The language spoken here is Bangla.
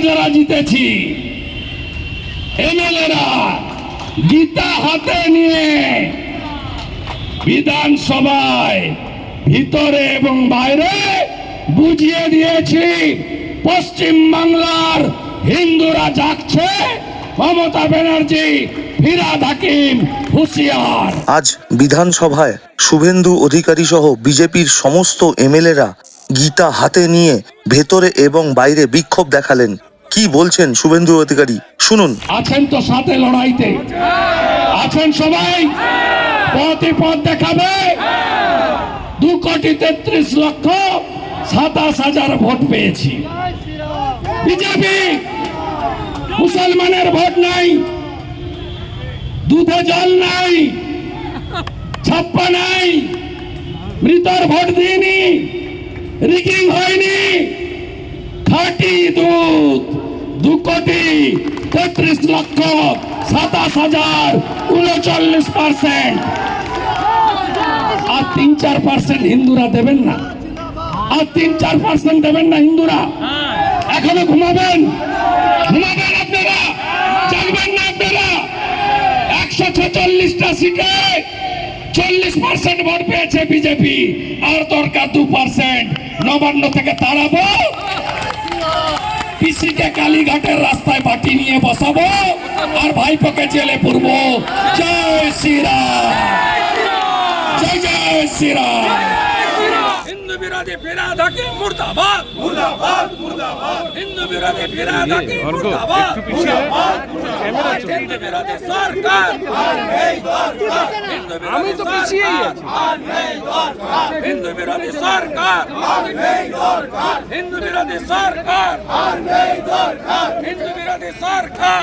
যারা জিতেছি এমএলএরা গীতা হাতে নিয়ে বিধানসভায় ভিতরে এবং বাইরে বুঝিয়ে দিয়েছি পশ্চিম বাংলার হিন্দুরা জাগছে, মমতা ব্যানার্জি, ফিরহাদ হাকিম হুঁশিয়ার। আজ বিধানসভায় শুভেন্দু অধিকারী সহ বিজেপির সমস্ত এমএলএরা গীতা হাতে নিয়ে ভেতরে এবং বাইরে বিক্ষোভ দেখালেন। কি বলছেন শুভেন্দু অধিকারী শুনুন। আছেন তো সাথে লড়াইতে, আছেন সবাই, পথে পথ দেখাবে। 2,33,27,000 ভোট পেয়েছি। বিজেপি মুসলমানের ভোট নাই, দুধে জল নাই, ছাপ্পা নাই, মৃতর ভোট দিইনি, রিগিং হয়নি, খাঁটি দুধ। 2,33,27,000, 39%। আর 3-4% হিন্দুরা দেবেন না, আর 3-4% দেবেন না হিন্দুরা। এখনো ঘুমাবেন আপনারা, জানবেন না আপনারা। 146টা সিটে 40% ভোট পেয়েছে বিজেপি, আর দরকার 2%। নবান্ন থেকে তাড়াবো, পিসিকে কালীঘাটের রাস্তায় বাটি নিয়ে বসাবো, আর ভাইপোকে জেলে পুরবো। জয় শ্রীরাম, জয় জয় শ্রীরাম। হিন্দু বিরোধী ফিরহাদ হাকিম মুর্দাবাদ, মুর্দাবাদ, মুর্দাবাদ। হিন্দু বিরোধী ফিরহাদ হাকিম মুর্দাবাদ, মুর্দাবাদ, মুর্দাবাদ। হিন্দু বিরোধী সরকার আমি তো পিছিয়ে হিন্দু বিরোধী সরকার, হিন্দু বিরোধী সরকার, হিন্দু বিরোধী সরকার।